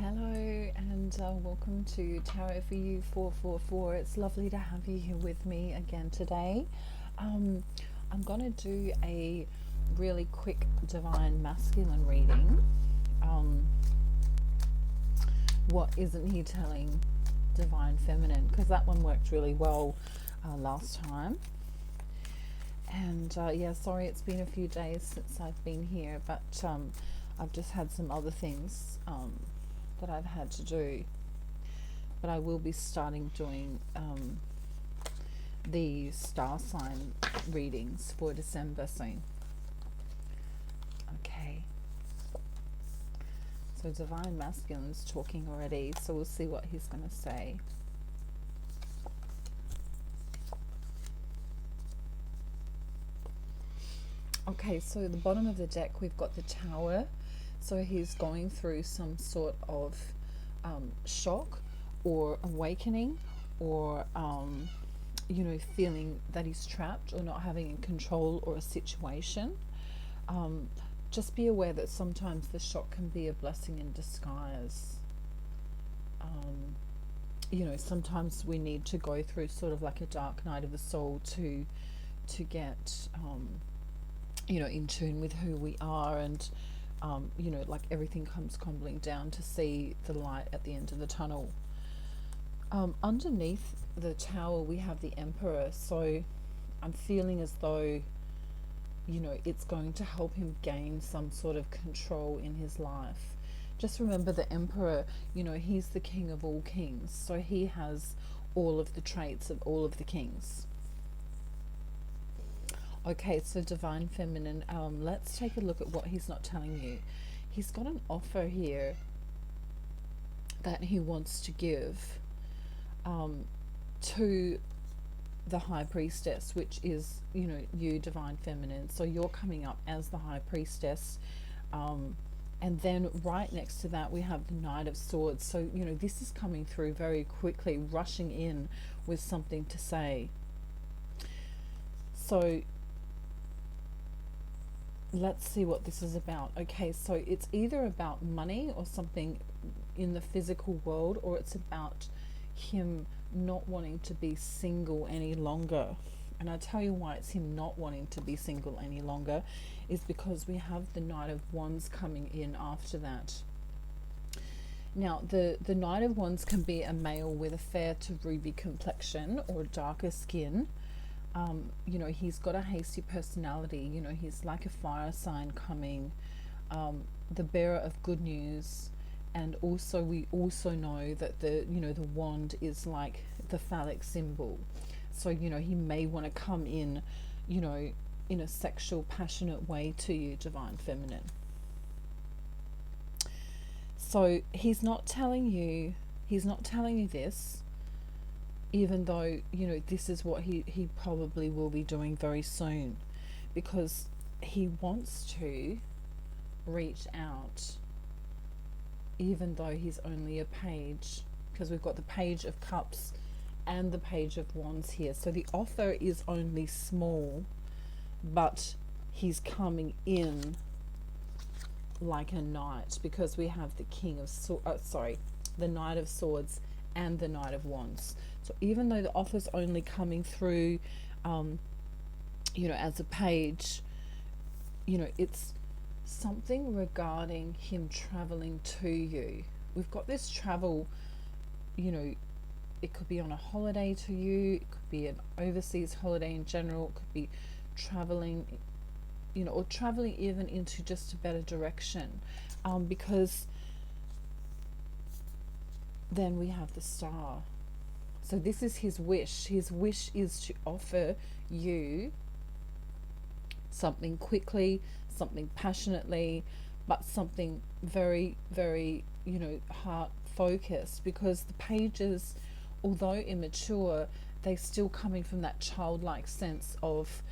Hello and welcome to Tarot for You 444. It's lovely to have you here with me again today. I'm going to do a really quick Divine Masculine reading. What isn't he telling Divine Feminine? Because that one worked really well last time. And yeah, sorry it's been a few days since I've been here, but I've just had some other things that I've had to do. But I will be starting doing the star sign readings for December soon. Okay. So Divine Masculine's talking already, so we'll see what he's going to say. Okay, so at the bottom of the deck we've got the Tower. So he's going through some sort of shock or awakening, or feeling that he's trapped or not having control or a situation. Just be aware that sometimes the shock can be a blessing in disguise. Sometimes we need to go through sort of like a dark night of the soul to get in tune with who we are, and like everything comes crumbling down to see the light at the end of the tunnel. Underneath the Tower we have the Emperor, so I'm feeling as though it's going to help him gain some sort of control in his life. Just remember, the Emperor, he's the king of all kings, so he has all of the traits of all of the kings. Okay, so Divine Feminine, let's take a look at what he's not telling you. He's got an offer here that he wants to give to the High Priestess, which is, you, Divine Feminine. So you're coming up as the High Priestess. And then right next to that we have the Knight of Swords. So, this is coming through very quickly, rushing in with something to say. So let's see what this is about. Okay, so it's either about money or something in the physical world, or it's about him not wanting to be single any longer. And I tell you why it's him not wanting to be single any longer is because we have the Knight of Wands coming in after that. Now, the Knight of Wands can be a male with a fair to ruby complexion or darker skin. He's got a hasty personality. He's like a fire sign coming, the bearer of good news. And also, we also know that the wand is like the phallic symbol. So, he may want to come in, in a sexual, passionate way to you, Divine Feminine. So he's not telling you this, even though, this is what he probably will be doing very soon, because he wants to reach out, even though he's only a page, because we've got the Page of Cups and the Page of Wands here. So the offer is only small, but he's coming in like a knight, because we have the the Knight of Swords and the Knight of Wands. So even though the offer's only coming through as a page, it's something regarding him traveling to you. We've got this travel, it could be on a holiday to you, it could be an overseas holiday in general, it could be traveling, or traveling even into just a better direction, because then we have the Star. So this is his wish. His wish is to offer you something quickly, something passionately, but something very, very, heart focused, because the pages, although immature, they're still coming from that childlike sense of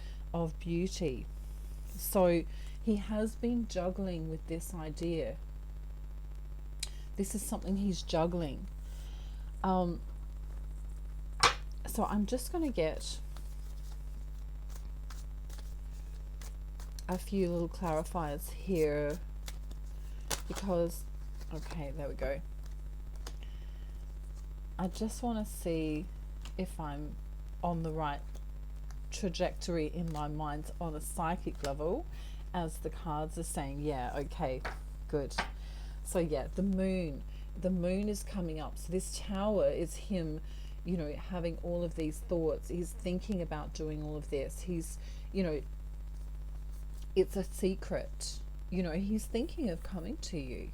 beauty. So he has been juggling with this idea. This is something he's juggling. So I'm just going to get a few little clarifiers here, because okay, there we go. I just want to see if I'm on the right trajectory in my mind on a psychic level, as the cards are saying, yeah, okay, good. So yeah, the moon is coming up. So this tower is him, having all of these thoughts. He's thinking about doing all of this. He's, it's a secret. He's thinking of coming to you.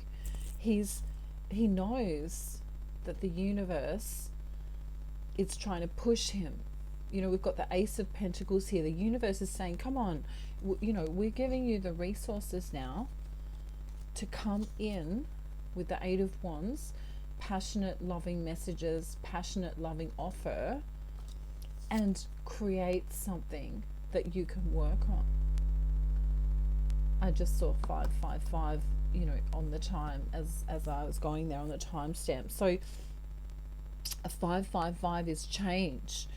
He knows that the universe is trying to push him. We've got the Ace of Pentacles here. The universe is saying, come on, we're giving you the resources now to come in with the Eight of Wands, passionate, loving messages, passionate, loving offer, and create something that you can work on. I just saw 555, on the time as I was going there on the timestamp. So a 555 is change.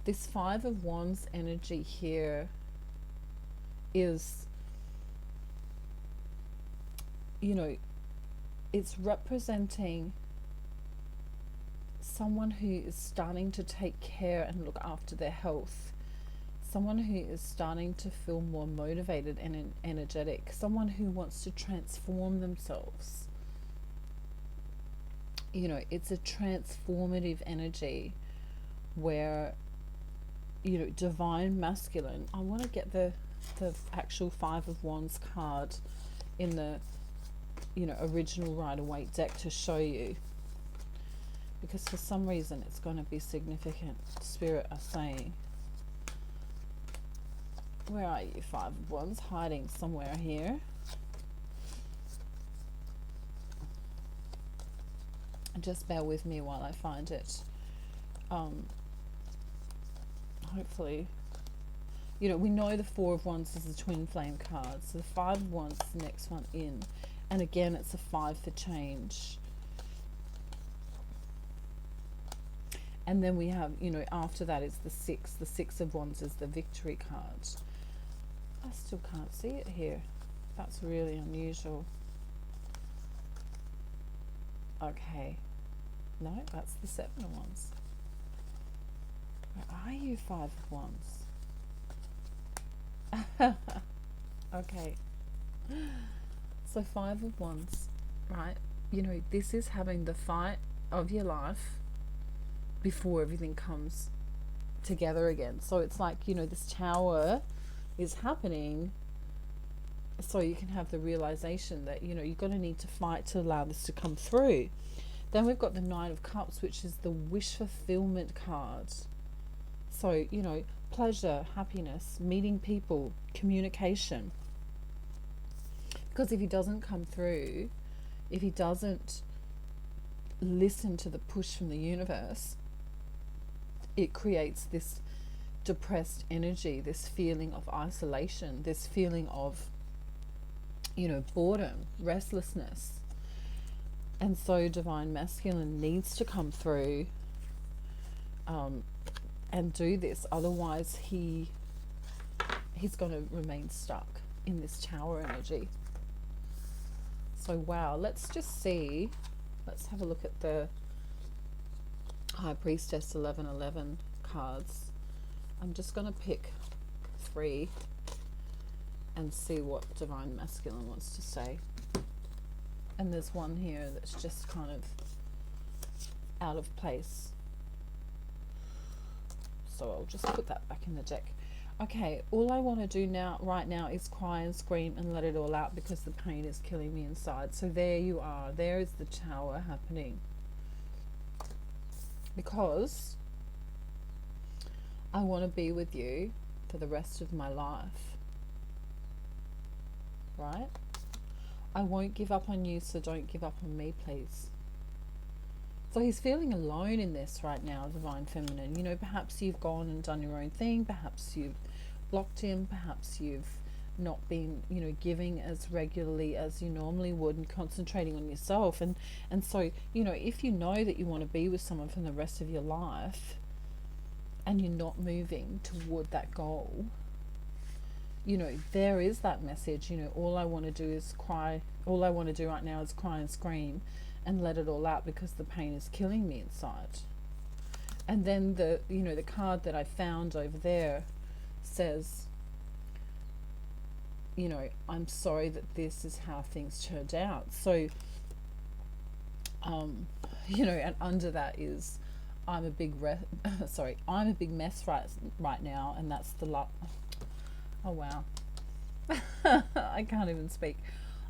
This Five of Wands energy here is, it's representing someone who is starting to take care and look after their health, someone who is starting to feel more motivated and energetic, someone who wants to transform themselves. It's a transformative energy where, divine masculine. I want to get the actual Five of Wands card in the original Rider-Waite deck to show you, because for some reason it's going to be significant. Spirit are saying, where are you, Five of Wands? Hiding somewhere here. Just bear with me while I find it. Hopefully, we know the Four of Wands is the twin flame card, so the Five of Wands is the next one in, and again it's a 5 for change. And then we have, after that is the 6. The Six of Wands is the victory card. I still can't see it here. That's really unusual. Okay. No, that's the Seven of Wands. Where are you, Five of Wands? Okay. So Five of Wands, right? This is having the fight of your life before everything comes together again. So it's like, this tower is happening so you can have the realization that, you're going to need to fight to allow this to come through. Then we've got the Nine of Cups, which is the wish fulfillment card. So, pleasure, happiness, meeting people, communication. Because if he doesn't come through, if he doesn't listen to the push from the universe, it creates this depressed energy, this feeling of isolation, this feeling of, boredom, restlessness. And so divine masculine needs to come through and do this. Otherwise he's going to remain stuck in this tower energy. So wow, let's just see. Let's have a look at the High Priestess 1111 cards. I'm just going to pick 3 and see what divine masculine wants to say. And there's one here that's just kind of out of place. So I'll just put that back in the deck. Okay, all I want to do right now is cry and scream and let it all out, because the pain is killing me inside. So there you are. There is the tower happening. Because I want to be with you for the rest of my life. Right? I won't give up on you, so don't give up on me, please. So he's feeling alone in this right now, divine feminine. Perhaps you've gone and done your own thing. Perhaps you've blocked him. Perhaps you've not been, giving as regularly as you normally would and concentrating on yourself. And so, if you know that you want to be with someone for the rest of your life and you're not moving toward that goal, there is that message. All I want to do is cry. All I want to do right now is cry and scream and let it all out because the pain is killing me inside. And then the card that I found over there says, I'm sorry that this is how things turned out. So, and under that is, I'm a big I'm a big mess right now, and that's the oh wow, I can't even speak.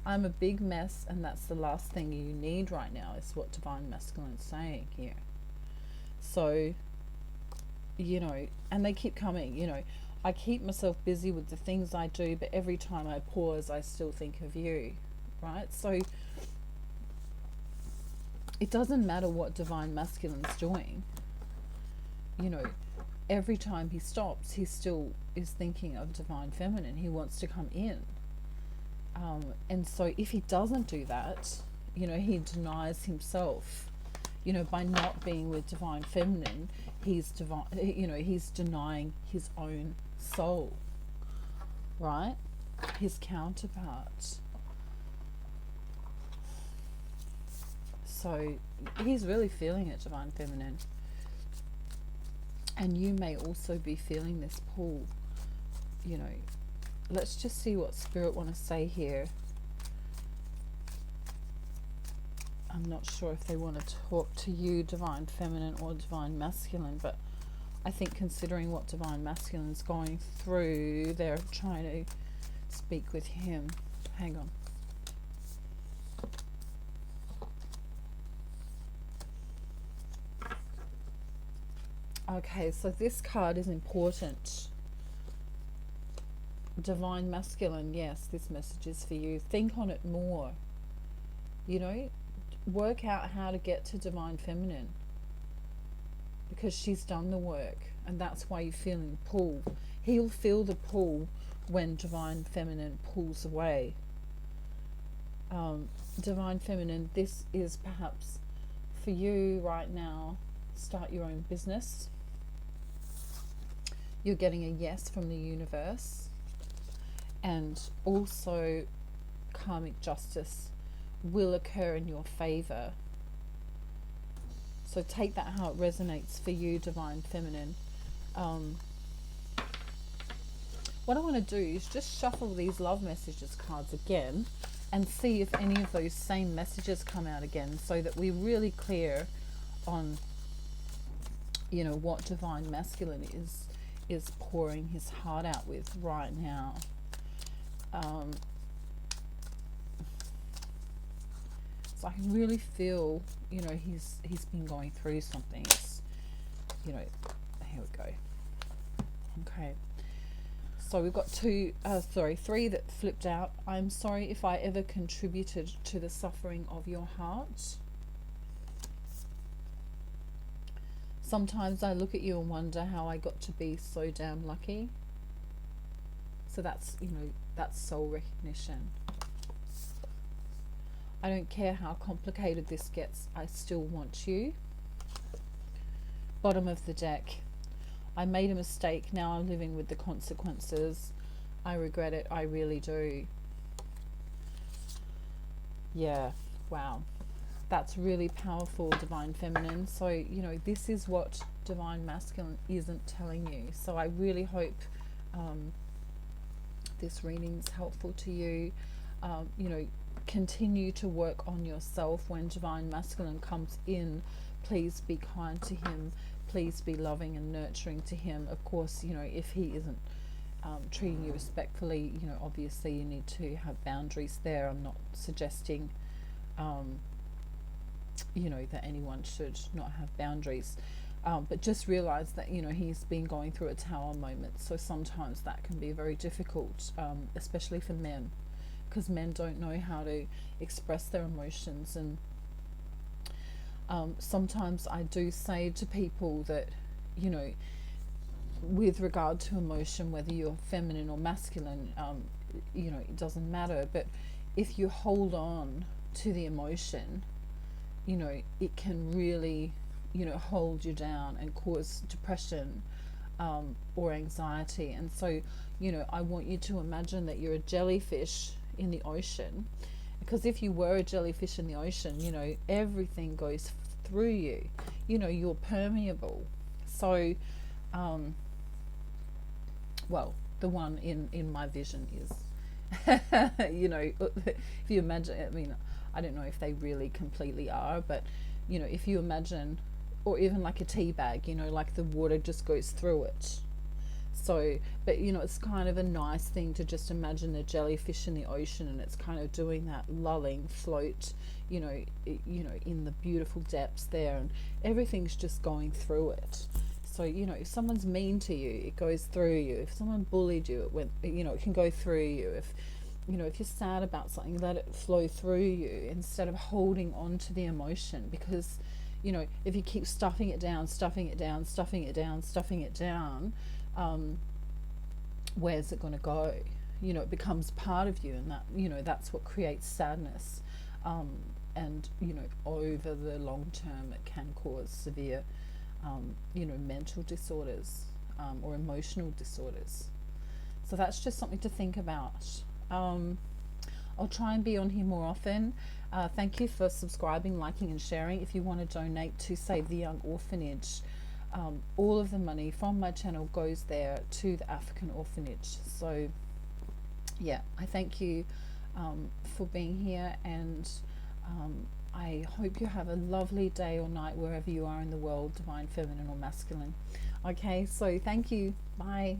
I'm a big mess, and that's the last thing you need right now, is what Divine Masculine is saying here. So, and they keep coming, I keep myself busy with the things I do, but every time I pause, I still think of you, right? So it doesn't matter what Divine Masculine's doing, every time he stops, he still is thinking of Divine Feminine. He wants to come in. And so if he doesn't do that, he denies himself, by not being with Divine Feminine. He's he's denying his own soul, right? His counterpart. So he's really feeling it, Divine Feminine. And you may also be feeling this pull. Let's just see what Spirit want to say here. I'm not sure if they want to talk to you, Divine Feminine, or Divine Masculine, but I think considering what Divine Masculine is going through, they're trying to speak with him. Hang on. Okay, so this card is important. Divine Masculine, yes, this message is for you. Think on it more. Work out how to get to Divine Feminine, because she's done the work, and that's why you're feeling the pull. He'll feel the pull when Divine Feminine pulls away. Divine Feminine, this is perhaps for you right now. Start your own business. You're getting a yes from the universe, and also karmic justice will occur in your favor. So take that how it resonates for you, Divine Feminine. What I want to do is just shuffle these love messages cards again and see if any of those same messages come out again, so that we're really clear on what Divine Masculine is pouring his heart out with right now. So I can really feel, he's been going through something. It's, here we go. Okay. So we've got three that flipped out. I'm sorry if I ever contributed to the suffering of your heart. Sometimes I look at you and wonder how I got to be so damn lucky. So that's, that's soul recognition. I don't care how complicated this gets, I still want you. Bottom of the deck. I made a mistake, now I'm living with the consequences. I regret it, I really do. Yeah, wow. That's really powerful, Divine Feminine. So, this is what Divine Masculine isn't telling you. So I really hope this reading is helpful to you. Continue to work on yourself. When Divine Masculine comes in, please be kind to him. Please be loving and nurturing to him. Of course, if he isn't treating you respectfully, obviously you need to have boundaries there. I'm not suggesting that anyone should not have boundaries, but just realize that he's been going through a tower moment, so sometimes that can be very difficult, especially for men, because men don't know how to express their emotions. And sometimes I do say to people that with regard to emotion, whether you're feminine or masculine, it doesn't matter, but if you hold on to the emotion, it can really hold you down and cause depression or anxiety. And so I want you to imagine that you're a jellyfish in the ocean, Because if you were a jellyfish in the ocean, you know, everything goes through you. You know, you're permeable. So, well, the one in my vision is, you know, if you imagine, I mean, I don't know if they really completely are, but, you know, if you imagine, or even like a tea bag, you know, like the water just goes through it. So, but you know, it's kind of a nice thing to just imagine a jellyfish in the ocean, and it's kind of doing that lulling float, you know, in the beautiful depths there, and everything's just going through it. So, you know, if someone's mean to you, it goes through you. If someone bullied you, it went, you know, it can go through you. If, you know, if you're sad about something, let it flow through you instead of holding on to the emotion. Because, you know, if you keep stuffing it down, stuffing it down, stuffing it down, stuffing it down, where's it going to go? You know, it becomes part of you, and that, you know, that's what creates sadness. And, you know, over the long term, it can cause severe, you know, mental disorders, or emotional disorders. So that's just something to think about. I'll try and be on here more often. Thank you for subscribing, liking and sharing. If you want to donate to Save the Young Orphanage, all of the money from my channel goes there to the African orphanage. So yeah, I thank you for being here, and I hope you have a lovely day or night wherever you are in the world, divine feminine or masculine. Okay, so thank you. Bye.